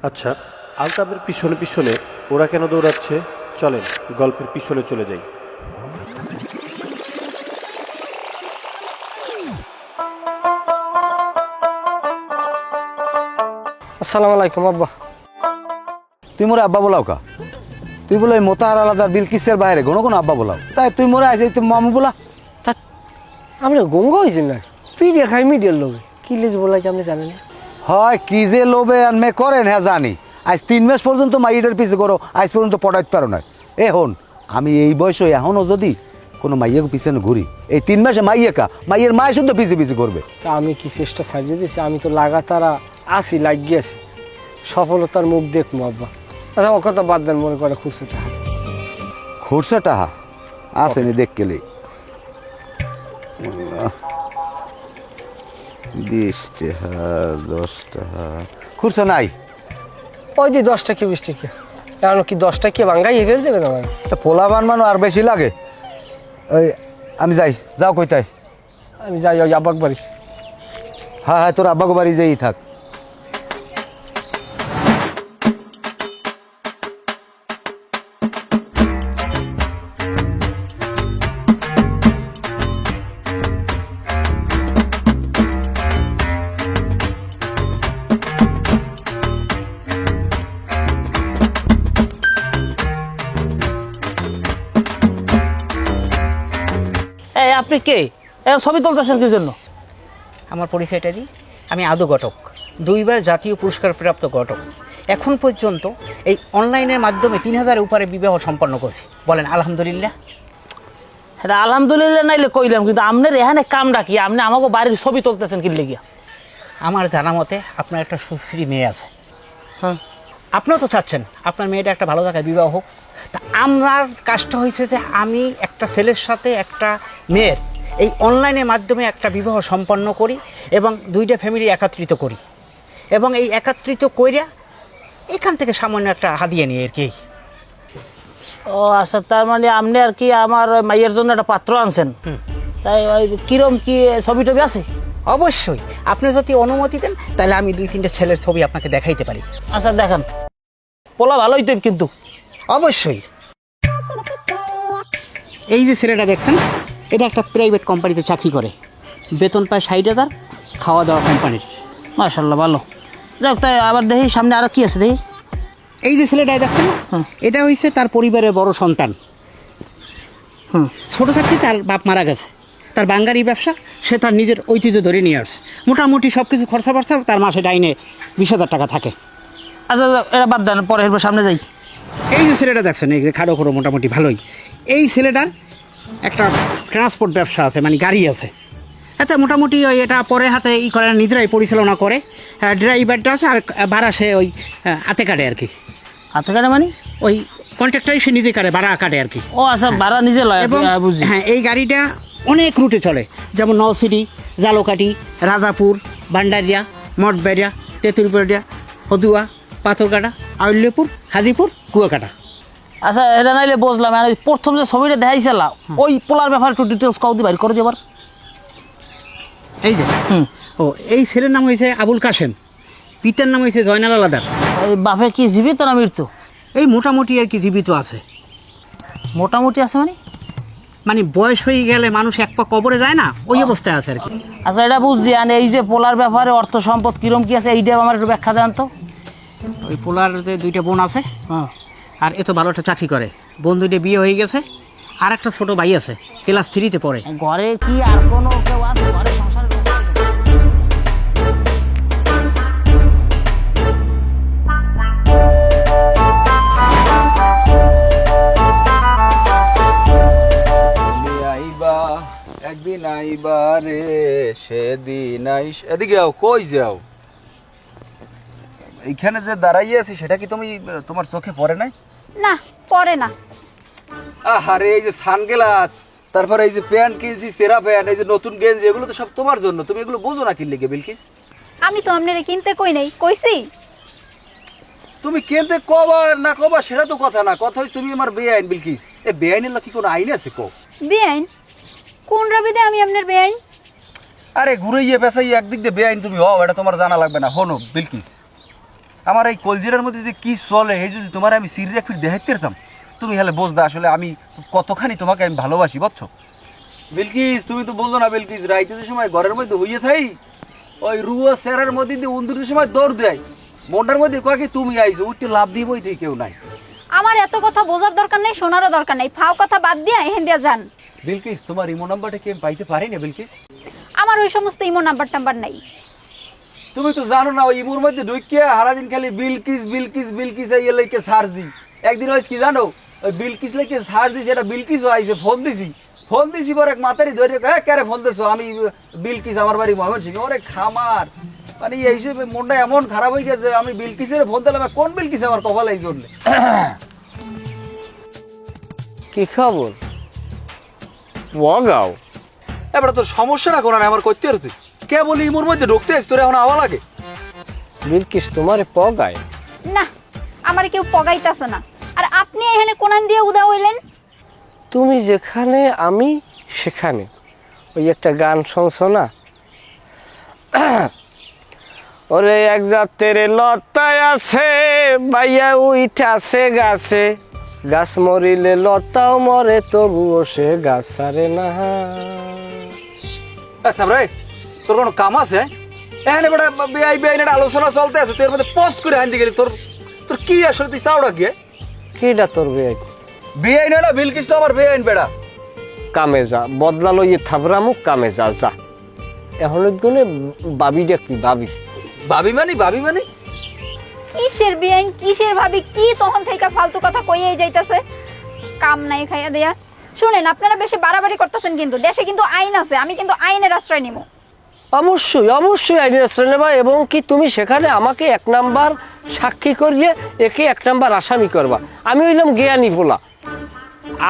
আচ্ছা, আলতাবের পিছনে পিছনে ওরা কেন দৌড়াচ্ছে? চলেন গল্পের পিছনে চলে যাই। আসসালামু আলাইকুম আব্বা। তুই মোরে আব্বা বলাও কা? তুই বলে মোতাহার আলাদা বিলকিসের বাইরে কোনো কোনো আব্বা বলাও, তাই তুই মোরে আইসে তুই মামু বলা। তা আমরা গঙ্গা হয়েছি না, পিডিয়া খাই মিডিয়ার লোভে কি লেগে বলাইছে আপনি জানেন না? হয় কি যে লোবে আনমে করেন হ্যাঁ জানি। আজ 3 মাস পর্যন্ত মাইয়ের পিছু করো, আজ পর্যন্ত পড়াইতে পারো না। এ হন, আমি এই বয়সে এখনও যদি কোনো মাইয়ের পিছনে ঘুরি, এই 3 মাসে মাইয়ের মায়ের শুদ্ধ পিছু পিছু করবে। তা আমি কি চেষ্টা সাজিয়ে দিয়েছি? আমি তো লাগাতার আসি লাগিয়ে আছি, সফলতার মুখ দেখবো আব্বা। আচ্ছা ও কথা বাদ দেন, মনে করে খুশিটা খুরসা টাহা আসেনি দেখ কেলে 20 টাকা 10 টাকা খুরসা নাই। ওই যে 10 টাকা 20 টাকা, কারণ কি 10 টাকা ভাঙ্গাই ফেলে দেবেন আমার? তা পোলা বানমানো আর বেশি লাগে। ওই আমি যাই, যাও কইতাই। আমি যাই ওই আব্বাক বাড়ি। হ্যাঁ হ্যাঁ, তোর আব্বাকে বাড়ি যেই থাক। এই আপনি কে? ছবি তুলতেছেন কি জন্য? আমার পরিচয়টা দিই, আমি আদু ঘটক, 2বার জাতীয় পুরস্কার প্রাপ্ত ঘটক। এখন পর্যন্ত এই অনলাইনের মাধ্যমে 3000-এর উপরে বিবাহ সম্পন্ন করছি। বলেন আলহামদুলিল্লাহ। এটা আলহামদুলিল্লাহ নাইলে কইলাম, কিন্তু আপনার এখানে কামটা কি? আপনি আমাকে বাড়ির ছবি তুলতেছেন কি লেগিয়া? আমার জানা মতে আপনার একটা সুশ্রী মেয়ে আছে। হ্যাঁ, আপনিও তো চাচ্ছেন আপনার মেয়েটা একটা ভালো জায়গায় বিবাহ হোক। তা আমার কাজটা হয়েছে যে আমি একটা ছেলের সাথে একটা মেয়ের এই অনলাইনের মাধ্যমে একটা বিবাহ সম্পন্ন করি এবং 2টা ফ্যামিলি একত্রিত করি, এবং এই একত্রিত কইরা এখান থেকে সামান্য একটা হাদিয়া নিয়ে আর কি। ও আচ্ছা, তার মানে আপনি আর কি আমার ওই মাইয়ের জন্য একটা পাত্র আনছেন? তাই ওই কিরম কি ছবি টবি আছে? অবশ্যই, আপনি যদি অনুমতি দেন তাহলে আমি 2-3টে ছেলের ছবি আপনাকে দেখাইতে পারি। আচ্ছা দেখান, পোলা ভালোই তো কিন্তু। অবশ্যই। এই যে ছেলেটা দেখছেন, এটা একটা প্রাইভেট কোম্পানিতে চাকরি করে, বেতন পায় 60,000, খাওয়া দাওয়া কোম্পানির। মাশাআল্লাহ ভালো। যাক, তাই আবার দেখি সামনে আরো কি আছে দেখি। এই যে ছেলেটা দেখছেন না, হুম। এটা হচ্ছে তার পরিবারের বড় সন্তান। হুম। ছোটো থাকতে তার বাপ মারা গেছে, তার বাঙ্গারি ব্যবসা, সে তার নিজের ঐতিহ্য ধরে নিয়ে আসছে। মোটামুটি সব কিছু খরচা বর্চা তার মাসে ডাইনে 20,000 টাকা থাকে। আচ্ছা এটা বাদ দেন, পরে এরপর সামনে যাই। এই যে ছেলেটা দেখছেন, এই যে খাড়ো খড়ো মোটামুটি ভালোই, এই ছেলেটার একটা ট্রান্সপোর্ট ব্যবসা আছে, মানে গাড়ি আছে। আচ্ছা মোটামুটি ওই এটা পরে হাতে করে নিজেরাই পরিচালনা করে। ড্রাইভারটা আছে, আর ভাড়া সে ওই হাতে কাটে আর কি। হাতে কাটে মানে? ওই কন্ট্রাক্টরই সে নিজে কাটে, ভাড়া কাটে আর কি। ও আচ্ছা, ভাড়া নিজে লয়। এবং বুঝি। হ্যাঁ, এই গাড়িটা অনেক রুটে চলে, যেমন নলসিটি, জালোকাটি, রাজাপুর, ভান্ডারিয়া, মঠবেড়িয়া, তেঁতুলবেড়িয়া, হদুয়া, পাথরকাটা, আউল্যপুর, হাজিপুর, কুয়াকাটা। আচ্ছা এটা নাইলে বুঝলাম, আর ওই প্রথম যে ছবিটা দেখাইছিলাম ওই পোলার ব্যাপারে একটু ডিটেলস কাউ দিয়ে বাইর করে দেবার। এই যে ও, এই ছেলের নাম হয়েছে আবুল কাশেম, পিতার নাম হয়েছে জয়নাল আলাদার। ওই বাপে কি জীবিত না মৃত্যু? এই মোটামুটি আর কি জীবিত আছে। মোটামুটি আছে মানে? মানে বয়স হয়ে গেলে মানুষ এক পা কবরে যায় না, ওই অবস্থায় আছে আর কি। আচ্ছা এটা বুঝছি, আর এই যে পোলার ব্যাপারে অর্থ সম্পদ কিরম কি আছে এইটা আমার একটু ব্যাখ্যা দেন তো। ওই পোলার যে 2টা বোন আছে, হ্যাঁ। আর এত ভালো একটা চাকরি করে, বোন 2টে বিয়ে হয়ে গেছে, আর একটা ছোট ভাই আছে, ক্লাস 3-তে পড়ে। ঘরে কি আর কোনো কেউ আছে? ঘরে সংসার আইবা একদিন আইবা রে, সেদিন এদিকে যাও, কই যাও? এইখানে যে দাঁড়াইয়ে আছি সেটা কি তুমি তোমার চোখে পড়ে নাই? না, পরে না। আরে এই যে সানগ্লাস, তারপরে এই যে প্যান্ট কিনছি, সেরা প্যান্ট, এই যে নতুন গেঞ্জি, এগুলো তো সব তোমার জন্য। তুমি এগুলো বোঝো না কি লিখে বিলকিস? আমি তো আপনারে কিনতে কই নাই, কইছি। তুমি কিনতে কবা না কবা সেটা তো কথা না, কথা হচ্ছে তুমি আমার বেআইন বিলকিস। এ বেআইনের কি কোনো আইন আছে? কো বেআইন? কোন রবিদে আমি আপনার বেআইন? আরে ঘুরাইয়ে পেঁচাইয়ে একদিক দিয়ে বেআইন তুমি হও, এটা তোমার জানা লাগবে না। হনো বিলকিস, আমার এই কলজিরার মধ্যে যে কি চলে এই যদি তোমার আমি সিরিয়া ফির দেখাইতে পারতাম তুমি হলে বুঝদা আসলে আমি কতখানি তোমাকে আমি ভালোবাসি বুঝছো। বিলকিস তুমি তো বলছো না বিলকিস রাইতে যে সময় ঘরের মধ্যে হইয়ে থাই ওই রুয়া সেরার মধ্যে দিয়ে উন্দুরের সময় দৌড় দেয় মনটার মধ্যে কয় কি তুমি আইছো উঠতে লাভ দিবই থেকে কেউ নাই। আমার এত কথা বোঝার দরকার নেই, শোনারও দরকার নেই। ফাও কথা বাদ দিয়া এহেন দিয়া যান। বিলকিস তোমার ইমো নাম্বারটা কি আমি পাইতে পারি না বিলকিস? আমার ওই সমস্ত ইমো নাম্বার টাম্বার নাই। তুমি তো জানো না ওই ইমোর মধ্যে ঢুকিয়ে সারাদিন খালি বিলকিস বিলকিস বিলকিস এই লাইকে সার্চ দিই। একদিন হয়েছে কি জানো ওই বিলকিস লাইকে সার্চ দিছি এটা বিলকিস আইছে ফোন দিছি পরে এক মাতারি ধরে হ্যাঁ কেরে ফোন দিছো আমি বিলকিস আমার বাড়ি ময়মনসিংহ ওরে খামার মানে এই হিসেবে মনটা এমন খারাপ হয়ে গেছে আমি বিলকিসের ফোন দিলাম কোন বিলকিস আমার কপাল এই জন্য। কি খবর বগাও? এবার তোর সমস্যাটা কোন আমার করতে আর তুই কে বলি ইমোর মধ্যে ঢুকতে আসিস তোর এখন আওয়া লাগে। বিলকিস তোমারে পগায়? না, আমার কেউ পগাইতাছে না। আর আপনি এখানে কোনান দিয়ে উদা হইলেন? তুমি যেখানে আমি সেখানে। ওই একটা গান শুনছো না? ওরে এক জাতের লতায় আছে বাইয়া উইঠাছে গাছে, গাছ মরিলে লতাও মরে তবুও সে গাছ ছাড়ে না। আচ্ছা রে তোর কোনো কাম আছে এখানে বেটা বেআই বেআইনের আলোচনা চলতে আছে তোর মধ্যে পোস্ট করে হান্দি গেলি তোর তোর কি আসলে তুই চাওড়া কি কিটা তোর বেআই? বেআইন না বিলকিস তো আমার বেআইন বেড়া। কামে যা বদলা লইয়ে থাবরামুক কামে যা যা। এখন গুনে বাবি দেখবি বাবি। ভাবি মানে কিসের বিয়াইন কিসের ভাবি কি তখন থেকে ফালতু কথা কইয়াই যাইতাছে। কাম নাই খাইয়া দেয়া। শুনেন আপনারা বেশি বাড়াবাড়ি করতেছেন কিন্তু দেশে কিন্তু আইন আছে, আমি কিন্তু আইনের আশ্রয় নিব। অবশ্যই অবশ্যই আইনের আশ্রয় নেবা এবং কি তুমি সেখানে আমাকে 1 নাম্বার সাক্ষী করিয়ে একে 1 নাম্বার আসামি করবা। আমি হইলাম জ্ঞানী বলা,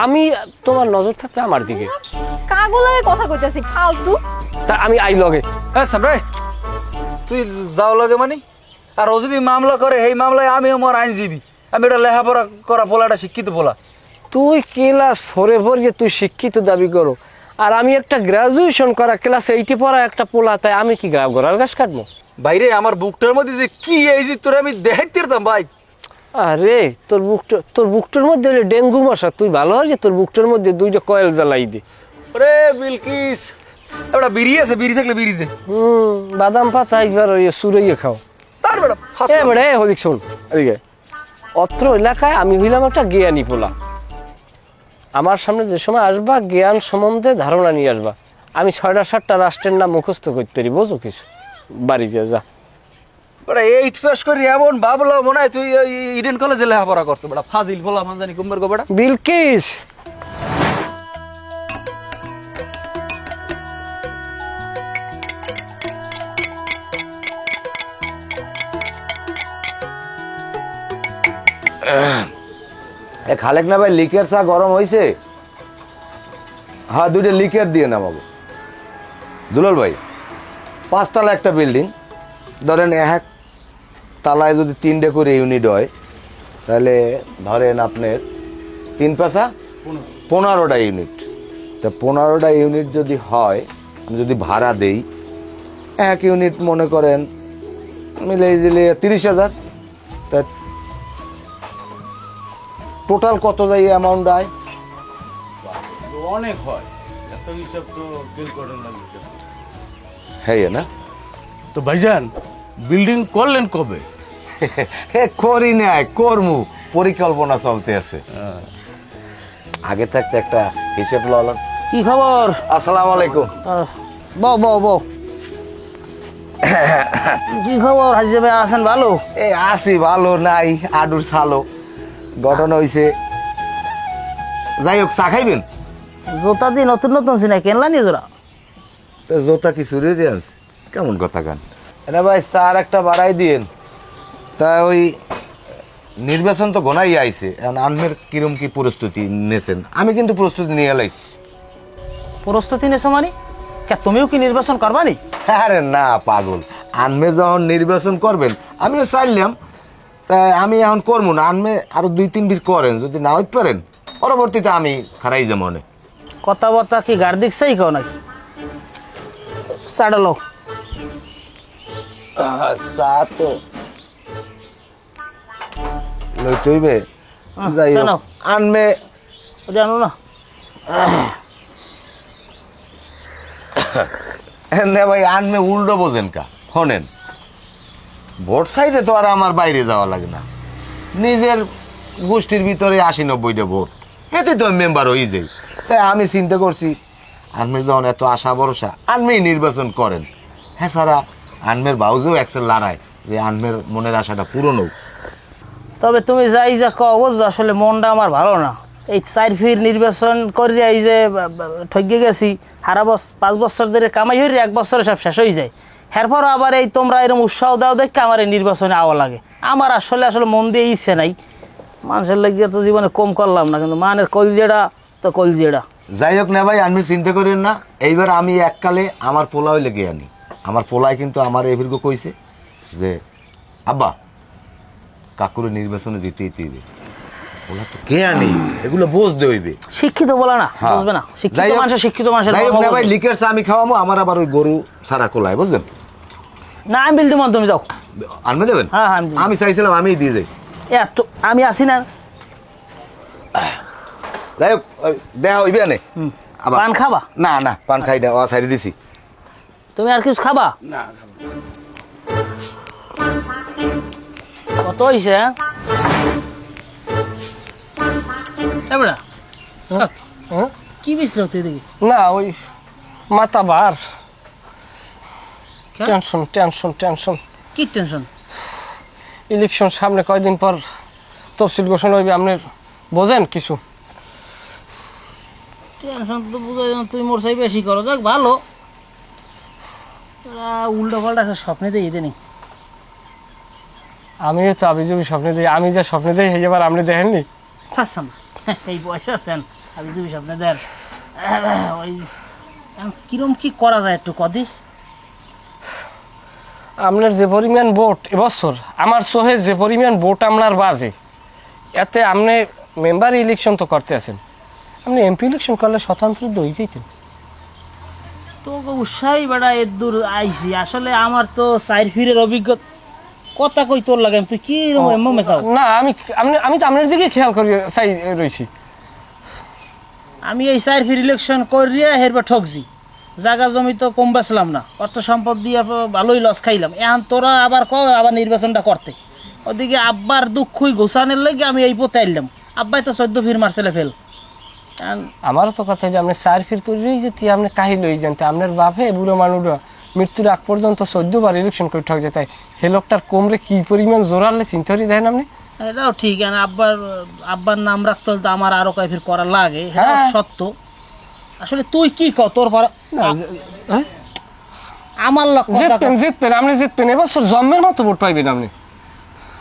আমি তোমার নজর থাকবে আমার দিকে। কাগুলায় কথা কইতাছি ফালতু। তা আমি আই লগে। হ্যাঁ সামরাই তুই যাও লাগে মানে আর ও যদি মামলা করে এই মামলায় আমি আমার আইনজীবী আমি এটা লেখাপড়া করা পোলাটা শিক্ষিত পোলা। তুই ক্লাস 4-এ পড়িয়ে তুই শিক্ষিত দাবি করো আর আমি একটা গ্রাজুয়েশন করা ক্লাস 8-এ পড়া একটা পোলা, তাই আমি কি গড়ার গাছ কাটবো? বাইরে আমার বুকটার মধ্যে যে কি এই যে তোর আমি দেখাইতে পারতাম ভাই। আরে তোর বুকটার মধ্যে হলে ডেঙ্গু মশা, তুই ভালো হয় যে তোর বুকটার মধ্যে 2টা কয়েল জ্বালাই দে। ওরে বিলকিস একটা বিড়ি আছে বিড়ি থাকলে বিড়ি দে। বাদাম পাতা একবার ওই সুরাইয়ে খাও। তার বেটা এবারে হদিক শোন এদিকে, অত্র এলাকায় আমি হইলাম একটা জ্ঞানী পোলা। আমার সামনে যে সময় আসবা জ্ঞান সম্বন্ধে ধারণা নিয়ে আসবা। আমি 6টা-7টা রাষ্ট্রের নাম মুখস্থ করতে পারি, বোঝো কিছু? বাড়ি দিয়ে যা। বেটা 8 পাস করি এমন ভাবলাম মনে হয় তুই ইডেন কলেজে লেখাপড়া করছো বেটা ফাজিল বলা মান জানি কুম্বের গো বেটা। বিলকিস খালেক না ভাই লিকের চা গরম হয়েছে? হ্যাঁ 2টা লিকের দিয়ে নামাবো। দুলাল ভাই 5 তলা একটা বিল্ডিং ধরেন 1 তালায় যদি 3টে করে ইউনিট হয় তাহলে ধরেন আপনার 3×5 15টা ইউনিট। তা 15টা ইউনিট যদি হয় আমি যদি ভাড়া দেই 1 ইউনিট মনে করেন মিলাই দিলে 30,000। তা টোটাল কত যায় অ্যামাউন্ট আয়? অনেক হয়, এত হিসাব তো কেউ করেন না। হ্যাঁ না তো ভাইজান বিল্ডিং করলেন কবে? করি নাই করমু, পরিকল্পনা চলতে আছে। আগে থাকতে একটা হিসেব লন। কি খবর? আসসালামু আলাইকুম। বউ বউ বউ কি খবর হাজি ভাই আছেন ভালো? এই আসি ভালো নাই আডুর সালো ঘটনা হইছে। যাই হোক চা খাইবেন? জোতা দিয়ে নতুন নতুন সিনাই কেনলা নিয়ে জোড়া তো জোতা কি চুরি আছে কেমন কথা গান না ভাই চার একটা বাড়াই দিয়েন। তা ওই নির্বাচন তো ঘনাই আইছে এখন আনমের কিরম কি প্রস্তুতি নেছেন? আমি কিন্তু প্রস্তুতি নিয়ে এলাইছি। প্রস্তুতি নেছো মানে কে তুমিও কি নির্বাচন করবানি? আরে না পাগল, আনমে যখন নির্বাচন করবেন আমিও চাইলাম তাই আমি এখন করবো না। আনমে আরো 2-3 বিট করেন, যদি না হইতে পারেন পরবর্তীতে আমি খারাই যে মনে কথাবার্তা কি গার্দিক চাই কেউ নাকি? চাড়ালো চা তো লইতে হইবে যাই হোক জানো। আনমে জানো না না ভাই আনমে উল্টো বোঝেন কা শোনেন ভোট চাইতে তো আর আমার বাইরে যাওয়া লাগে না নিজের গোষ্ঠীর ভিতরে 80-90টা ভোট এতে তো আমি মেম্বার হয়ে যাই তাই আমি চিন্তা করছি আনমের যখন এত আশা ভরসা আনমেই নির্বাচন করেন হ্যাঁ সারা আনমের বাউজেও একসেল লড়াই যে আনমের মনের আশাটা পূরণ হোক। তবে তুমি যাই যা কও বুঝছো, আসলে মনটা আমার ভালো না। এই 4 ফির নির্বাচন করি এই যে ঠকে গেছি, সারা 5 বছর ধরে কামাই হইরে 1 বছরে সব শেষ হয়ে যায়। এরপর আবার এই তোমরা এরকম উৎসাহ দাও দেখে আমার এই নির্বাচনে আওয়া লাগে। আমার আসলে মন দিয়ে ইচ্ছে নাই, মানুষের লাগিয়ে তো জীবনে কম করলাম না, কিন্তু মানের কলজেড়া তো কলজেড়া। যাই হোক না ভাই আমি চিন্তা করেন না, এইবার আমি এককালে আমার পোলাও লেগে আনি। আমার পোলায় কিন্তু আমার এভির্গ কইছে যে আব্বা কাকুরে নির্বাচনে জিতেই হইবে। ওলা তো কে আনি এগুলো বুঝতে হইবে। শিক্ষিত বলা না, হ্যাঁ। বুঝবে না। শিক্ষিত যাই হোক- মানুষের শিক্ষিত মানুষের যাই হোক ধর্ম না ভাই বুঝবে। লিকের চা আমি খাওয়াবো, আমার আবার ওই গরু সারা কোলায় বুঝলেন। না আমি বিল দিমন, তুমি যাও। আনবে দেবেন? হ্যাঁ, হ্যাঁ, আমি দিব। আমি চাইছিলাম আমিই দিয়ে যাই। এত আমি আসি না। যাই হোক ওই দেখা হইবে আনে আবার পান খাবা? না না পান খাই না, ও সাইডে দিছি। তুমি আর কিছু খাবা? না কত হয়েছে? এবারে হ্যাঁ? কি বিছলো তুই দেখি? না ওই মাথা বার, কেন? Tension tension tension. কি টেনশন? ইলেকশন সামনে কয়দিন পর তফসিল ঘোষণা হইবে, আপনার বোঝেন কিছু? টেনশন তো বুঝাই না, তুই মোর চাই বেশি করো। যাক ভালো, উল্টো পাল্টা একটা স্বপ্নে দিয়ে দেনি। আমিও তো আবিজুবি স্বপ্নে দিই, আমি যা স্বপ্নে দিই সেই এবার আপনি দেখেননি? থাকছেন এই বয়সে আছেন আমি যদি স্বপ্নে দেন ওই কিরম কি করা যায় একটু কদি? আপনার যে পরিমাণ ভোট এবছর আমার সোহে যে পরিমাণ ভোট আপনার বাজে, এতে আপনি মেম্বার ইলেকশন তো করতে আছেন, আপনি এমপি ইলেকশন করলে স্বতন্ত্র দই যেতেন। তো উৎসাহী বেড়া এর দূর আইসি, আসলে আমার তো 4 ফিরের অভিজ্ঞতা। কথা কই তোর লাগে, তুই কি মেসাও? না আমি তো আপনার দিকে খেয়াল করি চাই রয়েছি। আমি এই 4 ফির ইলেকশন করিয়া হেরবার ঠকছি, জায়গা জমি তো কম বেচলাম না, অর্থ সম্পদ দিয়ে ভালোই লস খাইলাম। এখন তোরা আবার আবার নির্বাচনটা করতে, ওদিকে আব্বার দুঃখই গোসানের লাগে আমি এই পথে আইলাম। আব্বাই তো 14 ফির মারছেলে ফেল। আমারও তো কথা যে আপনি 4 ফির করি যে তুই আপনি কাহি লই যান, আপনার বাপে বুড়ো মানুষরা মৃত্যুর আগ পর্যন্ত 14 বার ইলেকশন করে ঠক যায়, তাই হে লোকটার কোমরে কি পরিমাণ জোরালে চিন্তা করি দেন আপনি। এটাও ঠিক, আব্বার নাম রাখতে হলে তো আমার আরো কয় ফির করা লাগে। হ্যাঁ হ্যাঁ। সত্য। আসলে তুই কি কর তোর হ্যাঁ? আমার লক্ষ্য জিতবেন আপনি জিতবেন, এবছর জন্মের মতো ভোট পাইবেন আপনি।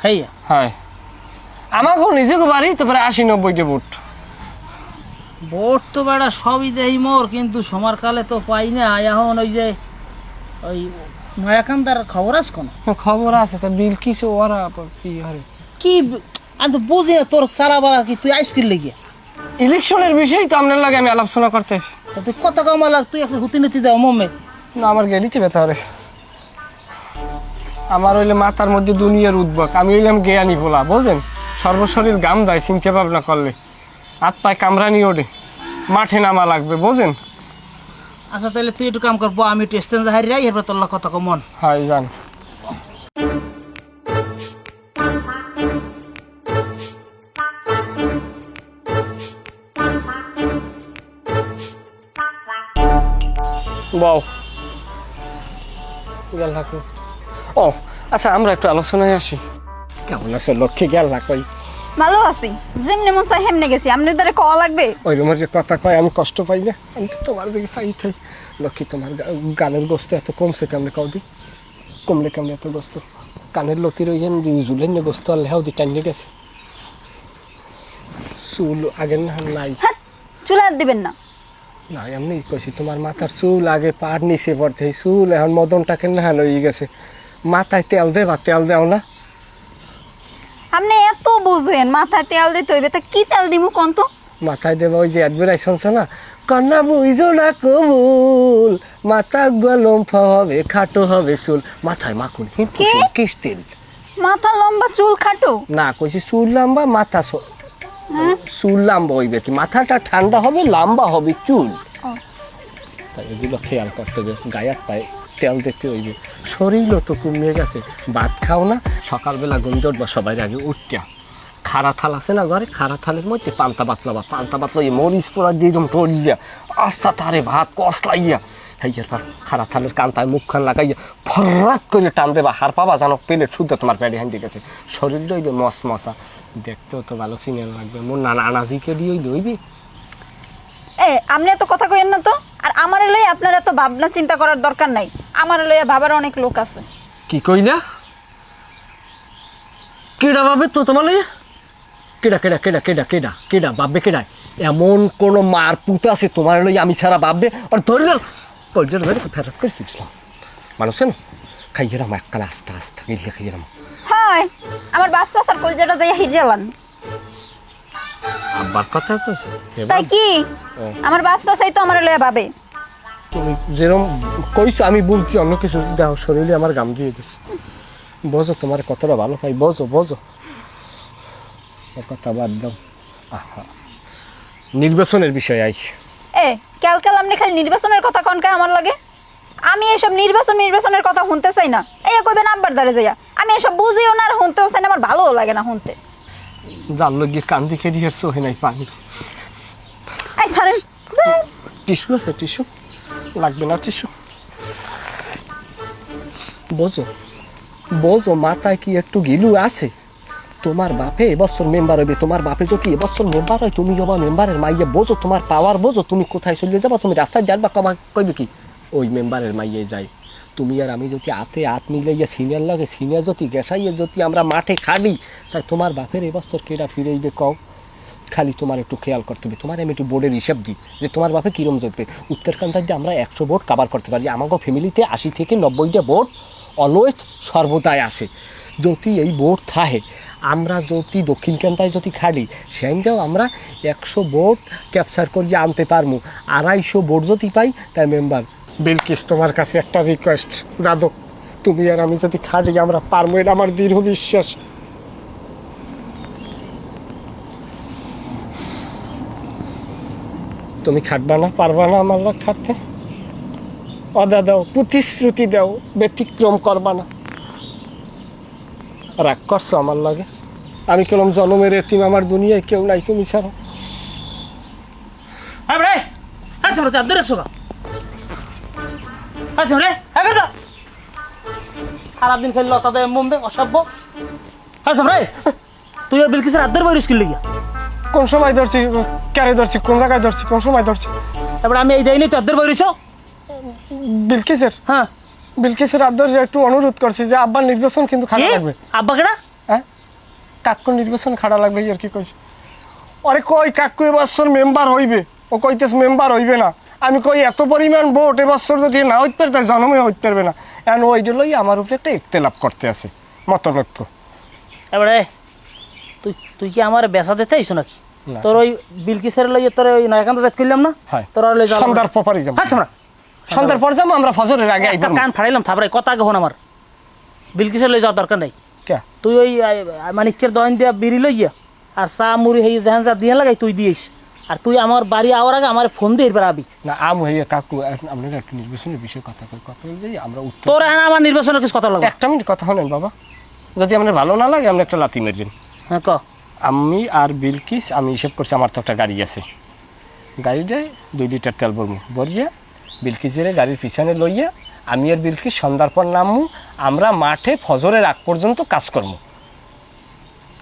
হইয়া হ্যাঁ আমাকেও নিজেকে বাড়ি তো প্রায় 80-90টা ভোট। ভোট তো বেড়া সবই দেই মোর, কিন্তু সমারকালে তো পাই না। এখন ওই যে ওই নয়াকান্দার খবর আছে কোন? খবর আছে তা বিল কিছু ওরা কি হারে কি আমি তো বুঝি না তোর সারা বাড়া কি তুই আইসক্রিম লেগে ইলেকশনের বিষয়েই তো আপনার লাগে আমি আলোচনা করতেছি। তুই কত কমা লাগ, তুই একটা হুতি নীতি দাও মমে। না আমার গেলিতে ব্যথা হরে, আমার হইলে মাথার মধ্যে দুনিয়ার উদ্ভব। আমি হইলাম জ্ঞানী বলা বোঝেন, সর্বশরীর গাম দেয় চিন্তা ভাবনা করলে, হাত পায়ে কামড়ানি ওঠে, মাঠে নামা লাগবে বোঝেন। আচ্ছা তাহলে তুই একটু কাম করবো, আমি একটু স্টেঞ্জ হারি রাই, এরপর তোর কথা কমন। হয় জান। বাও গেল থাকো। ও আচ্ছা আমরা একটু আলোচনায় আসি। কেমন আছে লক্ষ্যে গেল না কই? ভালো আছি, যেমনি মন চাই হেমনে গেছি। আপনার দ্বারা কওয়া লাগবে? ওই রুমের যে কথা কয় আমি কষ্ট পাই না, আমি তো তোমার দিকে চাই থাই। লক্ষ্মী তোমার গানের গোস্ত এত কমছে কেমনে কাউ দি? কমলে কেমনে এত গোস্ত? কানের লতির ওই জুলেন না গোস্ত আর লেহাও দি টাইনে গেছে। চুল আগের না নাই। হ্যাঁ, চুলে হাত দিবেন না। না এমনি কইছি, তোমার মাথার চুল আগে পার নিচে পড়তে, এই চুল এখন মদনটা কেন না হয়ে গেছে। মাথায় তেল দে বা তেল দেও না? আপনি এত বুঝেন, মাথায় তেল দিতে হইবে, তা কি তেল দিমু কোন তো? মাথায় দেবা ওই যে অ্যাডভার্টাইজ শুনছো না, কন্যা বুঝো না কবুল, মাথা গলম হবে, খাটো হবে চুল, মাথায় মাখুন হিমকুসুম কিস তেল, মাথা লম্বা চুল খাটো? না কইছি চুল লম্বা মাথা চুল লম্বা হইবে কি, মাথাটা ঠান্ডা হবে, লম্বা হবে চুল। তাই এগুলো খেয়াল করতে হবে। গায়ে পায়ে তেল দেখতে হইবে। শরীরও তো কমিয়ে গেছে। ভাত খাও না, সকালবেলা গন্ধ উঠবা সবাই আগে উঠটা খাড়া থাল আছে না ঘরে, খাড়া থালের মধ্যে পান্তা বাতলাবা, পান্তা বাতলা মরিচ পোড়া দিয়ে একদম টরিয়া আস্তা তারে ভাত কষলাইয়া খাইয়ার পর খাড়া থালের কান্তায় মুখখান লাগাইয়া ফরাত করে টান দেবা, হার পাবা জানো পেলে শুদ্ধ তোমার পেটে হান দিকেছে। শরীর হইবে মস মশা, দেখতেও তো ভালো সিঙ্গেল লাগবে। মোর নানা আনাজিকে দিয়ে দইবি। আপনি এত কথা কইেন না তো। আর আমার লই আপনার এত ভাবনা চিন্তা করার দরকার নাই। আমার লইয়া ভাবার অনেক লোক আছে। কি কইলা? কেডা ভাবে তো তোমার লইয়া? কেডা কেডা কেডা কেডা কেডা কেডা ভাববে? কেডা এমন কোন মার পুত আছে তোমার লইয়া আমি ছাড়া ভাববে? আর ধরে ধরে ফেরত করেছি মানুষ না খাইয়েরাম এককালে আস্তে আস্তে গিয়ে খাইয়েরাম। হয় আমার বাচ্চা স্যার কলজাটা যাইয়া হিজালান। আব্বার কথা কইছ? তাই কি আমার বাচ্চা চাই তো আমার লইয়া ভাবে। তুমি যেরকম কইছো আমি বলছি অন্য কিছু দাও, শরীরে আমার গাম দিয়ে দিস। বোঝো তোমার কতটা ভালো পাই, বোঝো বোঝো। ও কথা বাদ দাও। আহা নির্বাচনের বিষয় আই। ক্যালকাল আপনি খালি নির্বাচনের কথা কনকা আমার লাগে। আমি এসব নির্বাচনের কথা শুনতে চাই না। এই কইবেন আব্বার দ্বারে যাইয়া আমি এসব বুঝিও না আর শুনতেও চাই না, আমার ভালোও লাগে না শুনতে। জানলো গিয়ে কান্দি খেয়ে দিয়ে চোখে নাই পানি। এই ছাড়েন। টিস্যু আছে? টিস্যু লাগবে না? টিস্যু বোঝো বোঝো, মাথায় কি একটু গিলু আছে? তোমার বাপে এবছর মেম্বার হইবে, তোমার বাপে যদি এবছর মেম্বার হয় তুমি হবা মেম্বারের মাইয়া। বোঝো তোমার পাওয়ার, বোঝো তুমি কোথায় চলে যাবা। তুমি রাস্তায় যাবা কইবে কি ওই মেম্বারের মাইয়ে যাই। তুমি আর আমি যদি হাতে হাত মিলাইয়া সিনিয়র লাগে, সিনিয়র যদি গেসাইয়া যদি আমরা মাঠে খাড়ি, তাই তোমার বাপের এবছর কেটা ফিরেইবে কও? খালি তোমার একটু খেয়াল করতে হবে। তোমার আমি একটু বোর্ডের হিসাব দিই যে তোমার বাপে কীরম জিতবে। উত্তরকান্দায় যে আমরা 100 ভোট কাভার করতে পারি, আমাকে ফ্যামিলিতে 80 থেকে 90টা ভোট অলওয়েজ সর্বদাই আছে। যদি এই ভোট থাকে, আমরা যদি দক্ষিণকান্দায় যদি খাড়ি, সেখানটাও আমরা 100 ভোট ক্যাপচার করিয়ে আনতে পারবো। 250 ভোট যদি পাই তাই মেম্বার। বিলকিস তোমার কাছে একটা রিকোয়েস্ট, দাদু তুমি আর আমি যদি খাড়ি আমরা পারবো, এটা আমার দৃঢ় বিশ্বাস। তুমি খাটবা না, পারবা না আমার লোক খাটতে? অদা দাও, প্রতিশ্রুতি দাও, ব্যতিক্রম করবা না। রাগ করছো আমার লাগে? আমি কেমন জন্মের এতিম, আমার দুনিয়ায় কেউ নাই তুমি ছাড়া। খারাপ দিন খেললো তাদের মুম্বে অসভ্য। তুই আর বিলকিসের আদ্দার বাইরে স্কুল লিগিয়া কোন সময় ধরছি, ক্যারে ধরছি, কোন জায়গায় ধরছি, কোন সময় ধরছি? এবার আমি এই দেয়নি তো আদ্দার বাইরেছ। বিলকিসের? হ্যাঁ বিলকিসের আদ্দার একটু অনুরোধ করছি যে আব্বার নির্বাচন কিন্তু খারাপ লাগবে। আব্বা কেডা? হ্যাঁ কাকুর নির্বাচন খারাপ লাগবে আর কি কইছি। আরে কই কাকু এবছর মেম্বার হইবে, ও কইতেছে মেম্বার হইবে না। আমি কই এত পরিমাণ ভোট এবছর যদি না হইতে পারে তাই জন্মে হইতে পারবে না। এখন ওইটা লই আমার উপরে একটা ইখতিলাফ করতে আছে, মতনৈক্য। এবারে তুই কি আমার বেচা দিতে আইছো নাকি? তোর ওই বিলকিসের লইয়ে তোর ওই নয়কান্ত যাত করলাম না, তোর লই যাও সন্ধ্যার পরই যাব। আচ্ছা আমরা সন্ধ্যার পর যাবো, আমরা ফজরের আগে আইব। কান ফাড়াইলাম থাবরাই কথা আগে হন আমার। বিলকিসের লই যাওয়ার দরকার নাই। কে তুই ওই মানিকের দহন দিয়া বিড়ি লইয়া আর চা মুড়ি হই যেহান যা দিয়ে লাগাই তুই দিস। আর তুই আমার বাড়ি আওয়ার আগে আমার ফোন দিয়ে এবার আবি না। আম হইয়া কাকু আপনার একটু নির্বাচনের বিষয়ে কথা বলি আমরা উত্তর। তোর হ্যাঁ আমার নির্বাচনের কিছু কথা লাগবে? একটা মিনিট কথা হলেন বাবা, যদি আপনার ভালো না লাগে আপনি একটা লাথি মারবেন। হ্যাঁ ক। আমি আর বিলকিস আমি হিসেব করছি, আমার তো একটা গাড়ি আছে, গাড়িটায় 2 লিটার তেল ভরবো, ভরিয়া বিলকিসের গাড়ির পিছনে লইয়া আমি আর বিলকিস সন্ধ্যার পর নামবো। আমরা মাঠে ফজরের আগ পর্যন্ত কাজ করবো।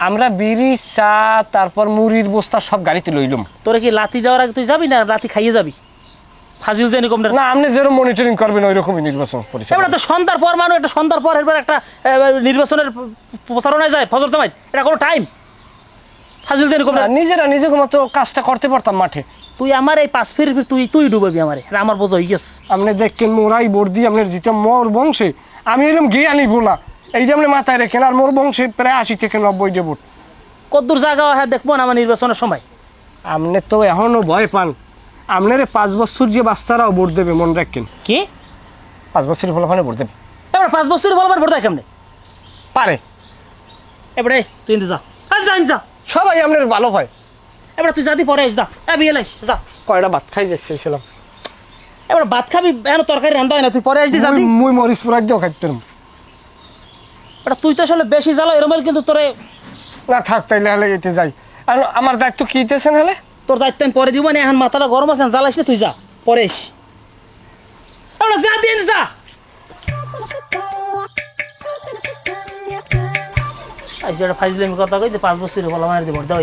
আমরা বিড়ি, চা, তারপর মুড়ির বস্তা সব গাড়িতে লইলাম। তোরে কি লাথি দেওয়ার আগে তুই যাবি না লাথি খাইয়ে যাবি? ফাজিল জানি কম না, আপনি যেরকম মনিটরিং করবেন ওই রকমই নির্বাচন পরিচালনা। এবার তো সন্ধ্যার পর মানুষ একটা সন্ধ্যার পর এবার একটা নির্বাচনের প্রচারণায় যায় ফজর নামাজ, এটা কোনো টাইম? ফাজিল জানি কম। নিজেরা নিজেকে মতো কাজটা করতে পারতাম মাঠে। তুই আমার এই 5 ফির তুই ডুবাবি আমারে, আমার বোঝা হয়ে গেছে। আপনি দেখেন মোরাই বর্দি আপনার জিতাম মোর বংশে, আমি এলাম জ্ঞানী ভোলা, এইটা আপনি মাথায় রেখেন। আর মোর বংশে প্রায় 80 থেকে 90টা ভোট। কদ্দূর জায়গা হ্যাঁ দেখবো না আমার নির্বাচনের সময়। আপনি তো এখনো ভয় পান। আপনার 5 বছর যে বাচ্চারাও ভোট দেবে, মনে রাখেন। কি 5 বছরের ফলাফলে ভোট দেবে? এবার 5 বছর বলবার ভোট দেয় কেমনে পারে? এবারে তুই যা যা যা সবাই আপনার ভালো হয়। এবার তুই যাদি পরে আইস যা বিয়ে লাইস যা। কয়টা ভাত খাই যাচ্ছিলাম, এবার ভাত খাবি এখন তরকারি রান্ধা হয় না, তুই পরে আসবি যাদি। মুই মরিচ পুরাক দিও খাইতাম এটা তুই তো আসলে বেশি জ্বালা এরম হলে কিন্তু তোরে না, থাক তাইলে হলে এতে যাই। আর আমার দায়িত্ব কি দিতেছেন হলে? তোর দায়িত্ব আমি পরে দিব, মানে এখন মাথাটা গরম আছে জ্বালাইস না, তুই যা পরে আইস। এবার যা দিন যা। আইসি একটা ফাইজলামি কথা কই 5 বছর বলা মার দিব দাও।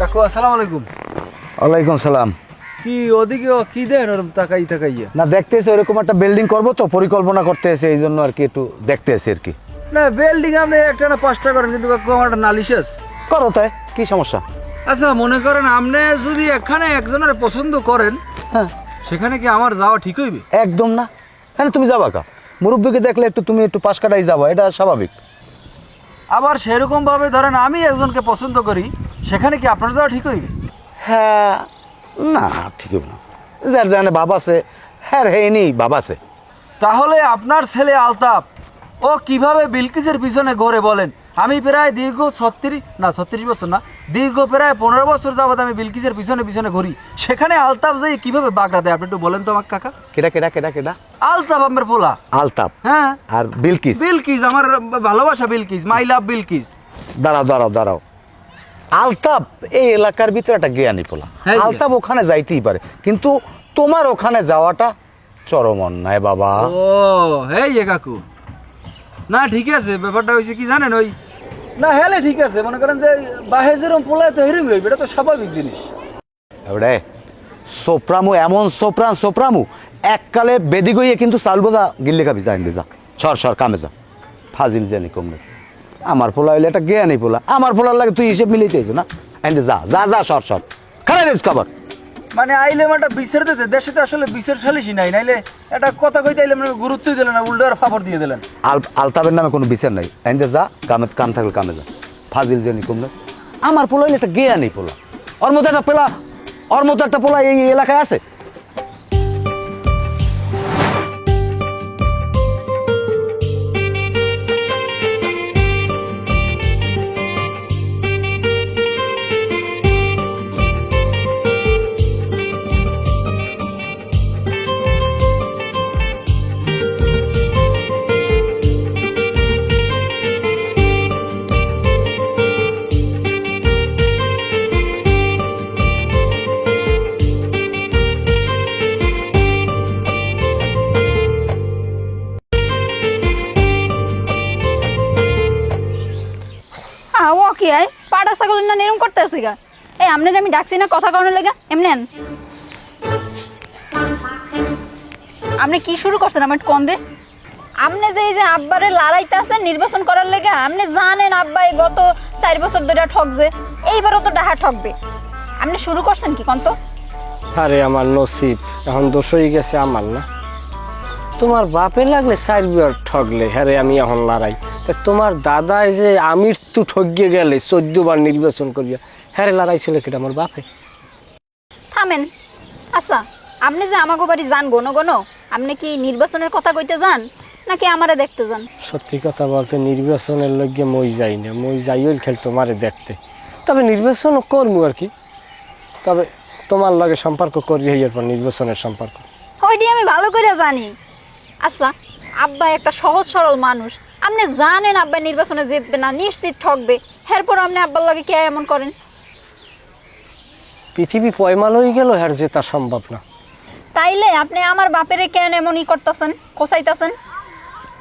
কাকু আসসালামু আলাইকুম। ওয়ালাইকুম সালাম। কি ওদিকে কি দেন ওরকম তাকাই তাকাইয়া? না দেখতেছে ওরকম একটা বিল্ডিং করবো তো, পরিকল্পনা করতেছে, এই জন্য আর কি একটু দেখতেছে আর কি। না বিল্ডিং আপনি একটা না 5টা করেন, কিন্তু কাকু আমার একটা নালিশ আছে। করো তাই, কি সমস্যা? আচ্ছা মনে করেন আপনি যদি এখানে একজনের পছন্দ করেন, হ্যাঁ সেখানে কি আমার যাওয়া ঠিক হইবে? একদম না। হ্যাঁ তুমি যাবা কা, মুরব্বীকে দেখলে একটু তুমি একটু পাশ কাটাই যাবো, এটা স্বাভাবিক। আবার সেরকম ভাবে ধরেন আমি একজনকে পছন্দ করি, সেখানে কি আপনার যাওয়া ঠিক হইবে? হ্যাঁ না ঠিক হবে না, যার জানে বাবা আছে, হ্যাঁ হে নেই বাবা আছে। তাহলে আপনার ছেলে আলতাফ ও কিভাবে বিলকিসের পিছনে ঘোরে বলেন? আমি প্রায় দীর্ঘ 36 বছর না, দীর্ঘ প্রায় 15 বছর যাবত আমি বিলকিসের পিছনে পিছনে ঘুরি, সেখানে আলতাফ যাই কিভাবে বাগড়া দেয় আপনি একটু বলেন তো আমার কাকা। কেডা কেডা কেডা কেডা? আলতাফ আমার পোলা। আলতাপ হ্যাঁ আর বিলকিস? বিলকিস আমার ভালোবাসা, বিলকিস মাই লাভ বিলকিস। দাঁড়াও দাঁড়াও দাঁড়াও, আলতাপ এই এলাকার ভিতরে একটা জ্ঞানী পোলা, হ্যাঁ, আলতাপ ওখানে যাইতেই পারে, কিন্তু তোমার ওখানে যাওয়াটা চরম অন্যায় বাবা। ও হ্যাঁ কাকু, না ঠিক আছে, ব্যাপারটা হয়েছে কি জানেন, ওই না হেলে ঠিক আছে, মনে করেন যে বাহে যেরকম পোলায় তো হেরম হইবে, এটা তো স্বাভাবিক জিনিস। এবারে সোপ্রামু এমন সোপ্রামু এককালে বেদি গইয়ে কিন্তু চাল বোঝা গিল্লে খাবি, যা যা সর সর কামে যা, ফাজিল জানি কমবে। আমার পোলা হইলে একটা জ্ঞানী পোলা, আমার পোলার লাগে তুই হিসেব মিলিয়ে না, আইন্দে যা যা যা সর সর খারাপ খাবার। মানে আইলে একটা বিচার দিতে, দেশে তো আসলে বিচার সালিশই নাই, নাইলে একটা কথা কইতে আইলে মানে গুরুত্বই দিলেন না, উল্টো আর ফাপড় দিয়ে দিলেন। আলতাবের নামে কোনো বিচার নাই, আইন্দে যা কামে, কাম থাকলে কামে যা, ফাজিল জানি কমবে। আমার পোলা হইলে একটা জ্ঞানী পোলা, ওর মতো একটা পোলা এই এলাকায় আছে? ও কি আয় পাড়া ছাগল না এরকম করতেছে গা? এই আপনার আমি ডাকছি না কথা করানোর লেগা, এমনি আন। আপনি কি শুরু করছেন আমার কোন দে? আপনি যে এই যে আব্বারে লড়াইতে আছেন নির্বাচন করার লেগা, আপনি জানেন আব্বা এই গত 4 বছর ধরে ঠকছে, এইবারও তো ডাহা ঠকবে। আপনি শুরু করছেন কি কোন তো? আরে আমার নসিব, এখন দোষ হয়ে গেছে আমার না? তোমার বাপে লাগলে 4 বার ঠকলে, হ্যাঁ রে আমি এখন লড়াই। তা তোমার দাদাই যে আমির তু ঠকিয়ে গেলে 14 বার নির্বাচন করিয়া, হ্যাঁ রে লড়াই ছিল কিটা আমার বাপে? থামেন। আচ্ছা আপনি যে আমাগো বাড়ি যান গনো গনো, আপনি কি নির্বাচনের কথা কইতে যান নাকি আমারে দেখতে যান? সত্যি কথা বলতে নির্বাচনের লগে মই যাই না, মই যাই ওই খেল তোমারে দেখতে। তবে নির্বাচনও করবো আর কি, তবে তোমার লগে সম্পর্ক করি এরপর নির্বাচনের সম্পর্ক। ওইটি আমি ভালো করে জানি। আচ্ছা আব্বা একটা সহজ সরল মানুষ, আপনি জানেন আব্বা নির্বাচনে জিতবে না, নিশ্চিত ঠকবে, এরপর আপনি আব্বার লগে কে এমন করেন? পৃথিবী পয়মাল হয়ে গেল, হ্যাঁ জেতা সম্ভব না। তাইলে আপনি আমার বাপেরে কেন এমনই করতেছেন, কোসাইতেছেন?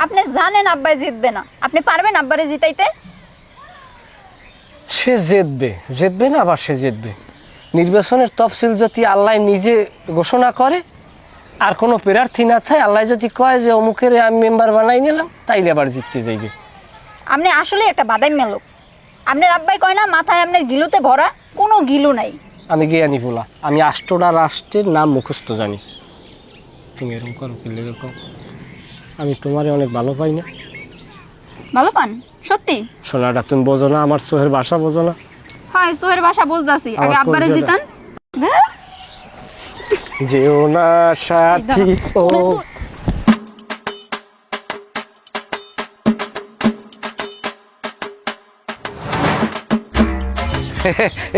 আপনি জানেন আব্বাই জিতবে না, আপনি পারবেন আব্বারে জিতাইতে? সে জিতবে না, আবার সে জিতবে। নির্বাচনের তফসিল যদি আল্লাহ নিজে ঘোষণা করে, আর কোনো প্রার্থী না থাকে, আল্লাহ যদি কয় যে অমুকের আমি মেম্বার বানাই নিলাম, তাইলে আবার জিততে যাইবে। আপনি আসলে একটা বাদাইম্যা লোক। আপনার আব্বাই কয় না মাথায় আপনার গিলুতে ভরা, কোনো গিলু নাই। আমি জ্ঞানী বলা, আমি 8টা রাষ্ট্রের নাম মুখস্থ জানি। তুমি এরকম করো কি লেগে কও? আমি তোমারে অনেক ভালো পাই না? ভালো পান? সত্যি? সোনাটা তুমি বোঝো না, আমার চোখের ভাষা বোঝো না? হয় সোহের বাসা বুঝতাছি, আগে আমার আব্বারে কলিজাটা। দিতান। হ্যাঁ? যেও না সাথী ও।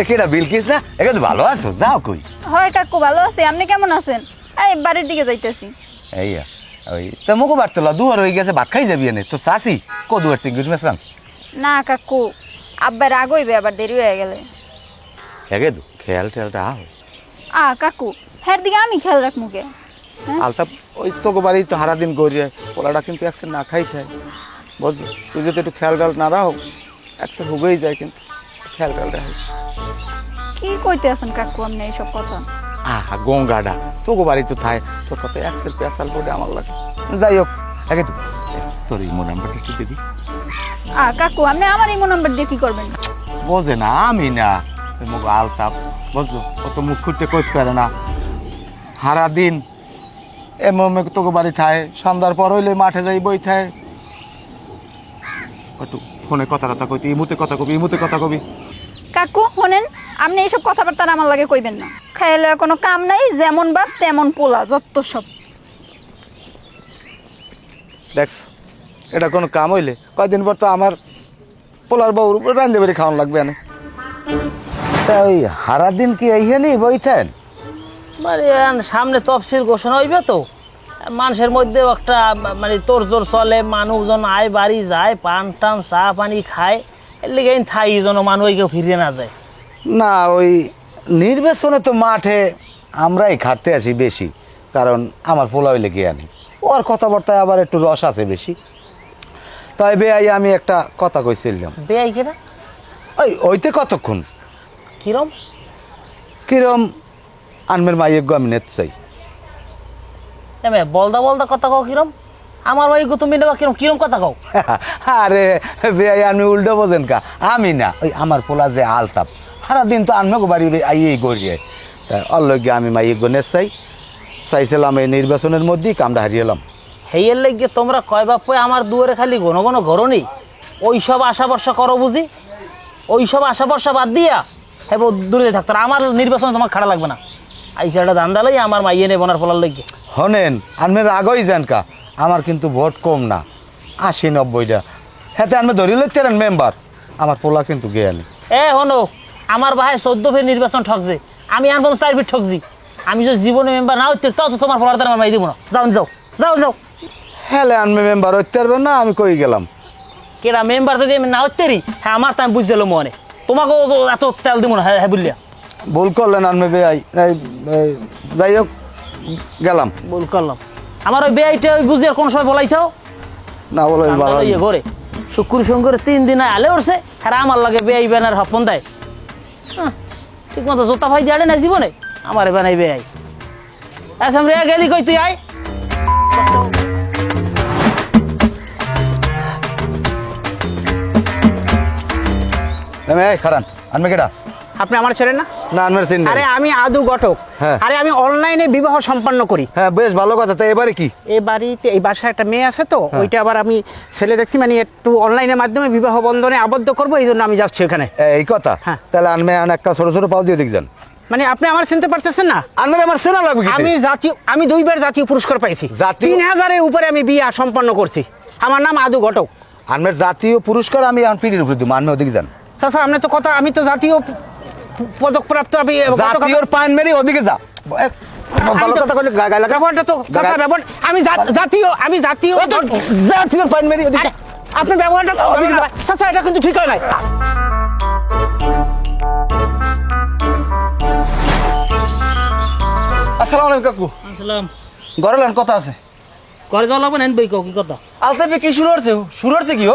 একেটা বিলকিস না, একে তো ভালো আছো, যাও কই? হয় কাকু ভালো আছে, আপনি কেমন আছেন? এই বাড়ির দিকে যাইতেছি। এইয়া ওই তা মুখো বাড়তলা দুয়ার হয়ে গেছে, ভাত খাই যাবি এনে তো চাষি কো দুয়ার চিংড়ি মাছ রাঁধছে? না কাকু, আব্বার রাগ হইবে, আবার দেরি হয়ে গেলে। একে তো খেয়াল টেয়ালটা আহ কাকু হ্যার দিকে আমি খেয়াল রাখ মুখে। আলতা ওই তোকে বাড়ি তো হারা দিন গড়িয়ে পোলাটা কিন্তু একসের না খাই থাকে, বুঝলি? তুই যদি একটু খেয়াল টেয়াল না রাখো একসের হুগেই যায়, কিন্তু খেয়াল টেয়াল রাখিস। কি কইতে আছেন কাকু আপনি এইসব কথা? আহা গঙ্গাটা তোকে বাড়ি তো থায়, তোর কথা একসের পেশাল পড়ে আমার লাগে। যাই হোক, একে তো তোর ইমো নাম্বারটা একটু দিবি? কাকু আপনি আমার ইমো নাম্বার দিয়ে কি করবেন? বোঝে না আমি না, মুখ আলতাপ বুঝছো, অত মুখ খুঁজতে করতে পারে না, হারা দিন এমন তোকে বাড়ি থায়, সন্ধ্যার পর হইলে মাঠে যাই বই থায়, একটু ফোনে কথা কইতে, ইমুতে কথা কবি, ইমুতে কথা কবি। কাকু শোনেন, আপনি এইসব কথাবার্তা আমার লাগে কইবেন না। খাইলে কোনো কাম নাই, যেমন বাপ তেমন পোলা, যত সব। দেখছ এটা কোনো কাম হইলে? কয়দিন পর তো আমার পোলার বউর রান্ধে বাড়ি খাওয়ান লাগবে না। তা ওই হারা দিন কি এইখানে বইছেন? মানে সামনে তফসিল ঘোষণা হইবে তো, মানুষের মধ্যেও একটা মানে তোর জোর চলে, মানুষজন আয় বাড়ি যায়, পান টান চা পানি খায়, এর লেগে থাই যেন মানুষ কেউ ফিরে না যায়। না ওই নির্বাচনে তো মাঠে আমরাই খাটতে আসি বেশি, কারণ আমার পোলা হইলে গিয়ে আনি, ওর কথাবার্তায় আবার একটু রস আছে বেশি। তাই বেআই আমি একটা কথা কইছিলাম। বেয়াই কেনা ওইতে কতক্ষণ কিরম? কিরম আনমের মাইয়ের গো আমি নেতে চাই। এমে বলদা বলদা কথা কও কিরম? আমার ওই গো তুমি নেবা কিরম কিরম কথা কও? আরে বেআই আমি উল্টো বোঝেন কা, আমি না ওই আমার পোলা যে আলতাপ সারাদিন তো আনমে গো বাড়ি আইয়েই গড়িয়ে, অল্লগে আমি মাইয়ের গো নেতে চাইছিলাম এই নির্বাচনের মধ্যেই কামটা হারিয়েলাম। হেয়ের লেগে তোমরা কয় বাপ আমার দুয়ারে খালি ঘন ঘন ঘর নেই, ওই সব আশা ভরসা করো বুঝি, ওই সব আশা ভরসা বাদ দিয়া হ্যাঁ দূরে থাকতো। আমার নির্বাচনে তোমার খারাপ লাগবে না, আইসা একটা ধান্দা লই আমার মাইয়ে নেই বোনার ফলার লেগে। হনেন আনমের আগই যান কা, আমার কিন্তু ভোট কম না, 80-90টা, হেতে আনমে ধরি লইতেন মেম্বার, আমার পোলা কিন্তু গিয়ে আনি। হনো আমার ভাই 14 ফের নির্বাচন ঠকছে, আমি আনবো 4 ফিট ঠকছি, আমি যদি জীবনে মেম্বার না হইতে তাও তো তোমার ফলার দ্বারা মাই দিব না। যাও যাও যাও যাও। হ্যাঁ আনমে মেম্বার হইতে পারবেন না, আমি কই গেলাম। কেরা মেম্বার যদি আমি না হইতে হ্যাঁ আমার তো আমি বুঝতে মনে, তোমাকেও এত তেল দিব না হ্যাঁ বললিয়া। ভুল করলেন আনমে বেআই, যাই হোক গেলাম। ভুল করলাম, আমার ওই বেআইটা ওই বুঝি আর কোন সময় বলাইতাও না বলো ভালো ইয়ে করে শুক্র শঙ্করে 3 দিন আলে উঠছে, হ্যাঁ আমার লাগে বেআই ব্যানার হপন দেয়, ঠিক মতো জোতা ভাই দিয়ে না জীবনে আমার বানাই বেআই। আচ্ছা রে গেলি কই তুই আয়। খারান আনমে কেডা? আপনি আমার ছেলে না? না আনমের চিন আরে আমি আদু ঘটক। হ্যাঁ। আরে আমি অনলাইনে বিবাহ সম্পন্ন করি। হ্যাঁ বেশ ভালো কথা। তো এবারে কি? এই বাড়িতে এই বাসায় একটা মেয়ে আছে তো, ওইটা আবার আমি ছেলে দেখছি, মানে একটু অনলাইনের মাধ্যমে বিবাহ বন্ধনে আবদ্ধ করবো, এই জন্য আমি যাচ্ছি ওখানে। এই কথা? হ্যাঁ। তাহলে আনমে একটা ছোট ছোট পাও দিয়ে দেখছেন। মানে আপনি আমার চিনতে পারতেছেন না? আনমের আমার চেনা লাগবে কি? আমি 2 বার জাতীয় পুরস্কার পাইছি, জাতীয়? 3000-এর উপরে আমি বিয়ে সম্পন্ন করছি। আমার নাম আদু ঘটক। আনমের জাতীয় পুরস্কার আমি পিড়ির উপরে দিব, আনমে ওদিকে যান। চাচা আপনি তো কথা, আমি তো জাতীয় পদক প্রাপ্ত। জাতীয় পান মেরি ওদিকে যা। ভালো কথা কইলে গায় লাগা। ব্যবহারটা তো চাচা ব্যবহার, আমি জাতীয় জাতীয় পান মেরি ওদিকে। আপনি ব্যবহারটা তো চাচা, এটা কিন্তু ঠিক হয় নাই। আসসালামু আলাইকুম কাকু। আসসালাম। ঘরে লান কথা আছে। করে যাওয়া লাগবে না বই কও কি কথা? আলতাপে কি শুরু হচ্ছে কি?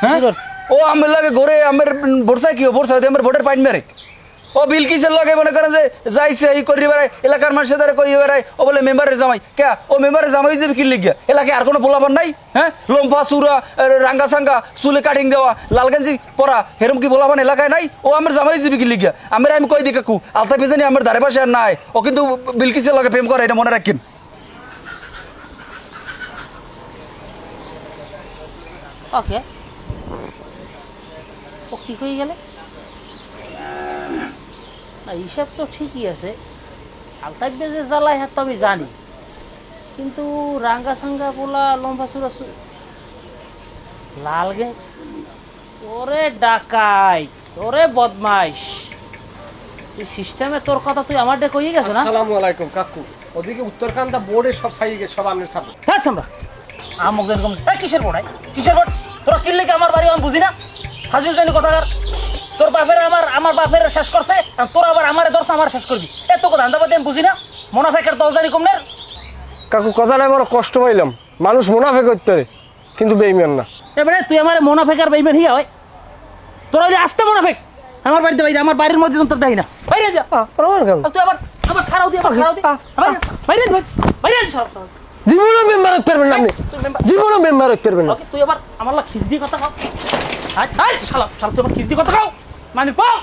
হ্যাঁ শুরু হচ্ছে। ও আমার লাগে ঘরে আমার বর্ষায় কি বর্ষা আমার ভোটের পাইন মেরে ও বিলকিসের লগে মনে করেন যে যাইছে এই করি বেড়ায়, এলাকার মানুষের দ্বারা কই বেড়ায়, ও বলে মেম্বারের জামাই। কে ও মেম্বারের জামাই যাবে কি লিখিয়া? এলাকায় আর কোনো পোলাপান নাই? হ্যাঁ লম্ফা চূড়া রাঙ্গা সাঙ্গা চুলে কাটিং দেওয়া লাল গেঞ্জি পরা এরম কি পোলাপান এলাকায় নাই? ও আমার জামাই যাবে কি লিখিয়া? আমি কই দিই কাকু আলতাপে জানি আমার ধারে পাশে আর নাই, ও কিন্তু বিলকিসের লগে প্রেম করে, এটা মনে রাখেন। ওকে কি হয়ে গেলে? না হিসাব তো ঠিকই আছে, আলতাফ যে জ্বালায় হাত তো আমি জানি, কিন্তু রাঙ্গা সাঙ্গা পোলা লম্বা চূড়া লাল গে তোরে ডাকাই তোরে বদমাইশ, তুই সিস্টেমে তোর কথা তুই আমার ডে কইয়ে গেছো না? আসসালামু আলাইকুম কাকু। ওদিকে উত্তরকান্দা বোর্ডের সব সাইয়ে গেছে, সব আমনের সামনে। হ্যাঁ সামরা আমক যেরকম কিসের বোর্ড কিসের বোর্ড? তোরা কিনলে কি আমার বাড়ি আমি বুঝি না? হাজির জানি কথাকার, তোর বাপের আমার বাপের শেষ করছে, আর তোর আবার আমার দর্শ আমার শেষ করবি, এত কথা আন্দাবাদী আমি বুঝি না। মোনাফেকের দল জানি কমনের। কাকু কথাটা বড় কষ্ট পাইলাম, মানুষ মুনাফে করতে পারে কিন্তু বেইমান না। এবারে তুই আমার মোনাফেক আর বেইমান হিয়া হয়, তোরা যে আসতে মোনাফেক আমার বাড়িতে বাইরে, আমার বাড়ির মধ্যে তোর দেখি না, বাইরে যা। তুই আবার আবার খারাও দিয়ে বাইরে বাইরে সব। জীবনও মেম্বার হতে পারবেন না আপনি, জীবনও মেম্বার হতে পারবেন না। তুই আবার আমার লা খিস দিয়ে কথা খাও, শালা শালা তুই আবার খিস দিয়ে কথা খাও, মানে পাও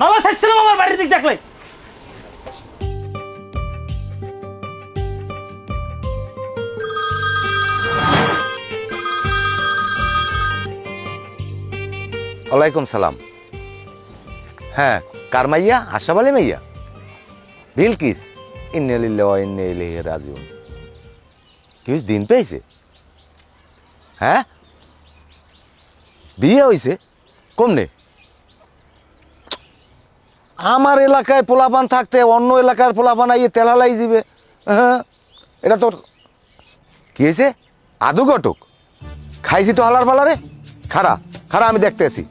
নলা শেষছিলাম আমার বাড়ির দিক দেখলে। ওয়ালাইকুম সালাম। হ্যাঁ, কার মাইয়া? আশা বলে মাইয়া বিলকিস। ইন্না লিল্লাহি ওয়া ইন্না ইলাইহি রাজিউন। কি দিন পেয়েছে? হ্যাঁ, বিয়ে হয়েছে কমনে? আমার এলাকায় পোলাপান থাকতে অন্য এলাকার পোলাপান আইয়ে তেলালাই দিবে। হ্যাঁ, এটা তোর কি হয়েছে? আদু ঘটক খাইছি তো হালার পালারে। খারা খারা আমি দেখতে আছি।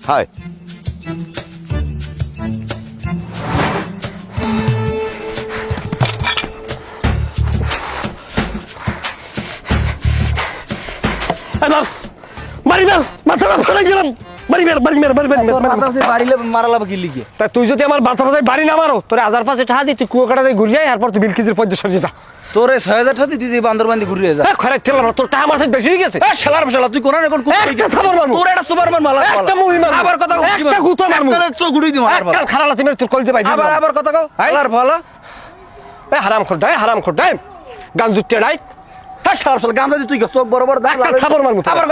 হায় তুই যদি আমার বাতা বাজায় বাড়ি না মারো, তোর 1005 টাকা দিই, তুই কুয়া কাটা যাই ঘুরে যাই, এরপর তুই বিলকিজের পয়সা সরিয়ে যা। তোরে 6000 টাকা দিতেছি বান্দরবান্দি ঘুরিয়ে যা। খরে তেল তোর টাকা আমার বেশি হয়ে গেছে। শালার শালা তুই কোন এখন তোর একটা সুপারম্যান মালা একটা মুভি মারবো, আবার কথা একটা গুতো মারবো, চোখ গুড়ি দিমু একটা খারাপ লাথি মেরে তোর কলজে বাইরে আবার আবার কথা কও শালার ভালো। এ হারাম খোরডাই, হারাম খোরডাই, গান জুটে ডাই। হ্যাঁ শালার শালা গাঁজা দি তুই চোখ বরাবর দাগ একটা খাবার মারবো আবার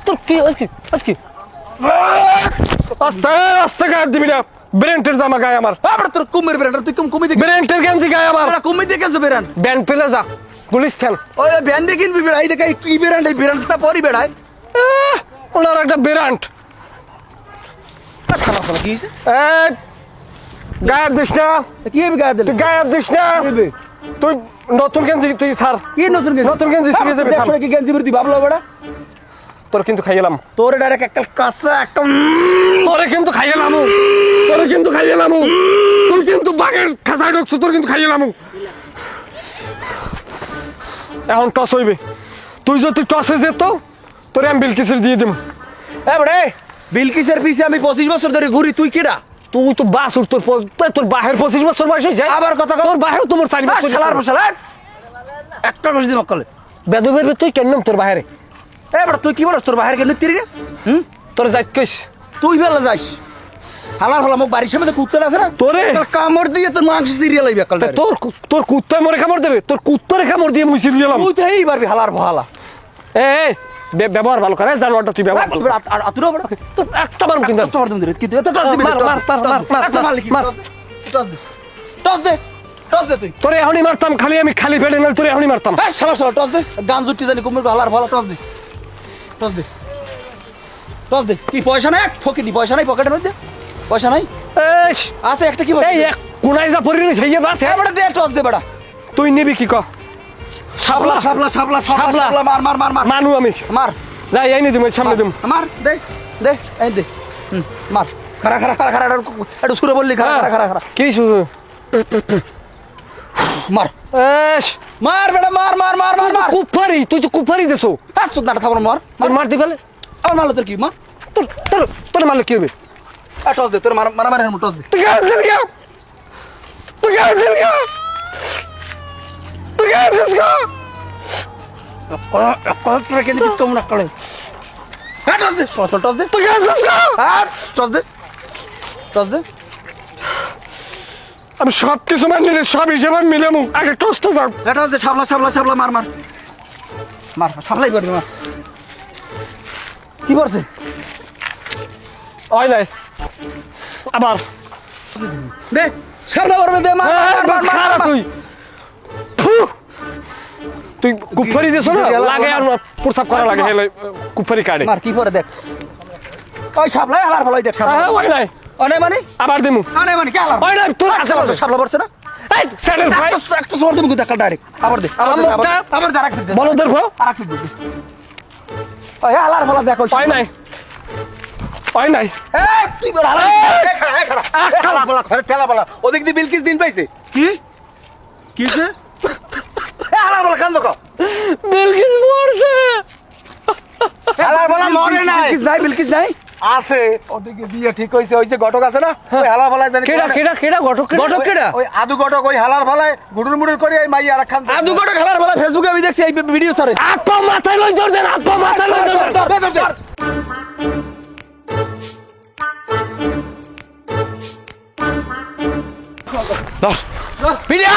তোর কি আজকে আজকে আস্তে আস্তে গায়ে দিবি না। ব্রেন্টের জামা গায়ে আমার, আবার তোর কুমির বেরান তুই কুমি দেখি ব্রেন্টের গেঞ্জি গায়ে আমার। কুমি দেখে যা বেরান ব্যান্ড পেলে যা গুলিস্তান। ওই ব্যান্ড দেখি বেড়াই দেখাই কি বেরান এই বেরানটা পরি বেড়াই ওনার একটা ব্র্যান্ড। শালা শালা কি হইছে? এই গায়ে দিস না, কি হবে গায়ে দিলে তুই গায়ে দিস না। তুই নতুন গেঞ্জি তুই ছাড়। কি নতুন গেঞ্জি? নতুন গেঞ্জি শিখে যাবে। দেখছ কি গেঞ্জি তুই ভাবলো বেড়া? তোর কিন্তু খাইলাম, তোর ডাইরেক্ট একটা কাঁচা একটা তোরে কিন্তু খাইলাম, তোরে কিন্তু খাইলাম, তুই কিন্তু বাঘের খাঁচায় ঢুকছ, তোর কিন্তু খাইলাম। এখন টস হইবে, তুই যদি টসে যেত তোরে আমি বিলকিসের দিয়ে দিব। এবারে বিলকিসের পিছে আমি 25 বছর ধরে ঘুরি, তুই কিরা? তুই তো বাসুর, তোর বাহের 25 বছর বয়স হয়েছে। আবার কথা কও। তোর বাহের তোমার 4 বছর। শালার শালা একটা কইছি মক্কলে বেদু বেরবে তুই কেন তোর বাহিরে? এবার তুই কি বলছ তোর বাহির গেল তিরি রে? তোর যাইত কইস তুই বেলা যাইস হালার হলা মোক বাড়ির সামনে কুত্তা আছে না তোরে কামড় দিয়ে তোর মাংস সিরিয়াল আইবে কাল তোর কুত্তায় মরে কামড় দেবে, তোর কুত্তরে কামড় দিয়ে মুই সিরিয়ালাম। তুই তো এই পারবি হালার ভালা। এই ব্যবহার ভালো করে, জানোয়ারটা তুই ব্যবহার ভালো। আর আতুরো বড় তোর একটা বার কিন্তু টস মার দিন কিন্তু এত টস দিবি মার মার মার এত মার লিখি মার। টস দে টস দে টস দে তুই তোরে এখনই মারতাম, খালি আমি খালি পেটে না তোরে এখনই মারতাম। এই শালা শালা টস দে গান জুটি জানি কুমির হালার ভালা টস দে টস দে টস দে কি পয়সা নাই ফকি দি পয়সা নাই পকেটের মধ্যে পয়সা নাই এই আছে একটা কি এই এক কোনায় যা পড়ি নি সেইয়ে বাস। এ বড় দে টস দে বড়া তুই নিবি কি ক? শাবলা শাবলা শাবলা শাবলা। শাবলা মার মার মার মার মানু আমি মার যাই এই নি দিম সামনে দিম। মার দে দে এই দে মার খারা খারা খারা খারা একটু সুরে বললি খারা খারা খারা খারা কি শুরু? মার এস মার বেটা মার মার মার মার মার কুফারি, তুই তো কুফারি দেছো। হাত সুদ না খাবার মার তোর মারতে পারলে আমার মারলো তোর কি মা তোর তোর তোর মারলে কি হবে? টস দে তোর মার মার মার টস দে তুই গায়ে দিল গা, তুই গায়ে দিল গা, তুই গায়ে দিল গা। কত তোর কেন দিস কম না কলে হ্যাঁ টস দে টস দে তুই গায়ে দিল গা। হ্যাঁ টস দে টস দে আমি সব কিছু মানিলে সব হিসেবে মিলামু, আগে টসটা যাও। টস দে শাবলা শাবলা শাবলা মার মার মার শাবলাই পারবি মার কি করছে হয় নাই আবার দে সামনে পারবে দে মার খারাপ তুই ফু! তুই কুফারি দিছ না লাগে আর প্রসাব করা লাগে হেলে কুফারি কাটে মার কি পরে দেখ ওই সাপলাই হালার ফলাই দেখ সাপলা হয় নাই অনে মানে আবার দিমু অনে মানে কি হালার হয় নাই তোর আছে সাপলা পড়ছে না এই স্যান্ডেল ভাই একটা সর দেব দেখ ডাইরেক্ট আবার দে আবার দে আরেক দে বলো দেখো আরেক দে ওই হালার ফলা দেখো হয় নাই হয় নাই এই তুই বল হালার হালার ফলা ঘরে তেলা ফলা ওদিক দি বিলকিস দিন পাইছে কি কিছে এই হালার ফলা কান দেখো বিলকিস মরছে হালার ফলা মরে নাই বিলকিস নাই আছে ওদিকে বিয়ে ঠিক হইছে ওই যে ঘটক আছে না ওই হালার ফলায় জানি কেডা কেডা কেডা ঘটক ঘটক কেডা ওই আদু ঘটক ওই হালার ফলায় গুডুর মুডুর করে এই মাই আর খান আদু ঘটক হালার ফলা ফেসবুকে আমি দেখছি এই ভিডিও সরে আপা মাথায় লই ধর দেন আপা মাথায় লই ধর পিডিয়া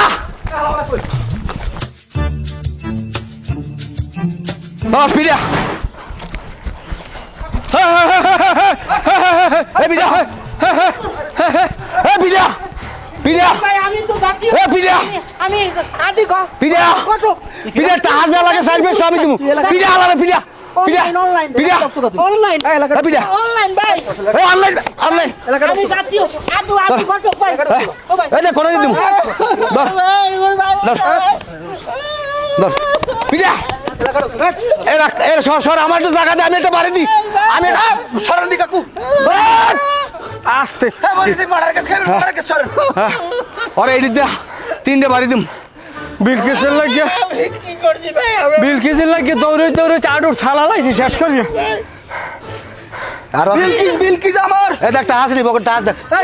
দশ পিডিয়া এই পিডিয়া এই পিডিয়া পিডিয়া এই পিডিয়া আমি আদি গো পিডিয়া পিডিয়া টাকা লাগে সাইবে সবই দিমু পিডিয়া আলাদা পিডিয়া পিডিয়া পিডিয়া অনলাইন এই পিডিয়া অনলাইন ভাই এই অনলাইন অনলাইন আমি জাতীয় আদু আদু কত ভাই ও ভাই এই কোন দিমু ধর পিডিয়া এর সর আমার তো জায়গা দে আমি একটা বাড়ি দি আমি সরেন দি কাকু আস্তে মারার কাছে মারার কাছে সরেন ওরে এই যা তিনটে বাড়ি দিম বিলকিসের লাগিয়া কি করছি ভাই আমি বিলকিসের লাগিয়া দৌড়ে দৌড়ে চাডুর ছালা লাইছি শেষ করি আর বিলকিস আমার এই দেখ টাকা আসনি পকেট টাকা দেখ এই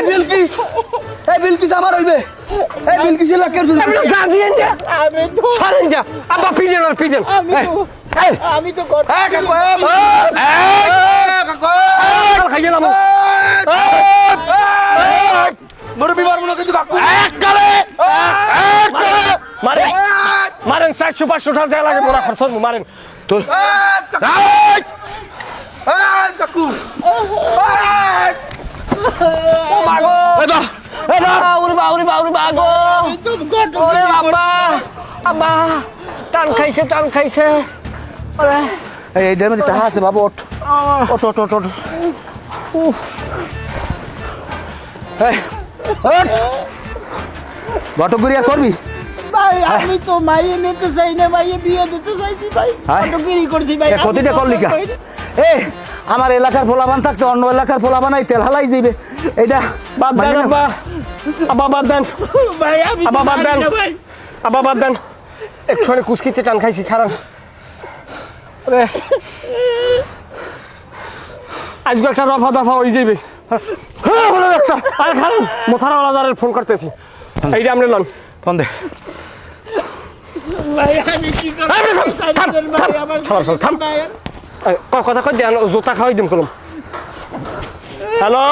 বিলকিস আমার হইবে এই বিলকিস লাকের জন্য গাজিয়েন যা আমি তো সরেন যা আব্বা পিজেন আর পিজেন আমি তো কর কাকু কাকু খাইয়ে নাম মুরবি মারবো না কিন্তু কাকু মারেন মারেন 400-500 টাকা যা লাগে মোরা খরচ মারেন তোর কাকু টান খাইছে এইটার মধ্যে টাকা আছে বাবু ওঠ ওঠ ওঠ ওঠ ওঠ ঘটকগুড়ি আর করবি ভাই আমি তো মাইয়ে নিতে চাই না মাইয়ে বিয়ে দিতে চাইছি ভাই কতগিরি করছি ভাই কতটা করলি কা এ আমার এলাকার পোলাবান থাকতে অন্য এলাকার পোলাবানাই তেল হালাই যাইবে এটা বাদ দেন আব্বা আব্বা বাদ দেন ভাই আমি আব্বা বাদ দেন ভাই আব্বা বাদ দেন একটুখানি কুচকিতে টান খাইছি খারাপ রে আজকে একটা রফা দফা হয়ে যাবে আর খারাপ মোথারা ওলাদারের ফোন করতেছি এইটা আপনি লন ফোন দে ভাই আমি কি করব ভাই আমার থাম কথা কই দেন জুতা খাওয়াই দিম কলম হ্যালো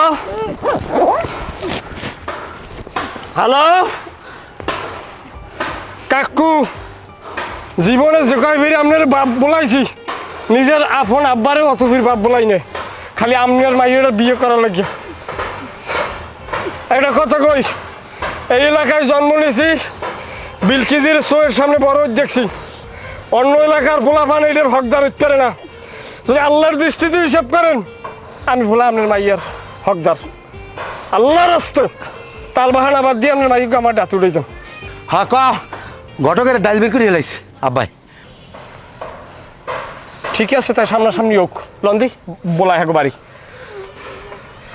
হ্যালো কাকু জীবনে যে কয় ফিরে আপনার বাপ বলাইছি নিজের আপন আব্বারে অত ফির বাপ বলাই নাই খালি আপনার মাইয়েরা বিয়ে করা লাগিয়া একটা কথা কই এই এলাকায় জন্ম নিয়েছি বিলকিজির শোয়ের সামনে বড় দেখছি অন্য এলাকার ভোলাপান এটার হকদার হইতে পারে না যদি আল্লাহর দৃষ্টিতে হিসাব করেন আমি ভোলা আপনার মাইয়ার হকদার আল্লাহর রাস্তে তাল বাহানা বাদ দিয়ে আপনার মাইকে আমার ডাত উড়ে দেন হ্যাঁ ক ঘটকের ডাইল বের করে হেলাইছে আব্বাই ঠিক আছে তাই সামনাসামনি হোক লন্দি বলা হ্যাঁ বাড়ি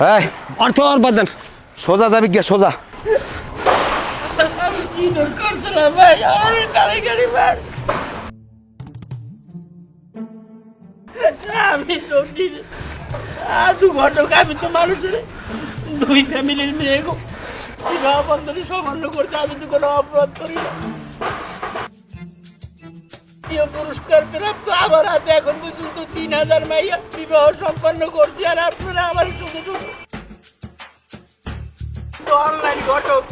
হ্যাঁ অর্থ আর বাদ দেন সোজা যাবি গিয়া সোজা কি দরকার ছিল ভাই আমার গাড়ি ভাই আমি তো আজু ঘটক আমি তো মানুষের দুই ফ্যামিলির মেয়ে গো বিবাহ বন্ধনে সম্পন্ন করতে আমি তো কোনো অপরাধ করি না পুরস্কার প্রাপ্ত আমার হাতে এখন পর্যন্ত 3000 মাইয়া বিবাহ সম্পন্ন করছি আর আপনারা আমার শুধু শুধু অনলাইন ঘটক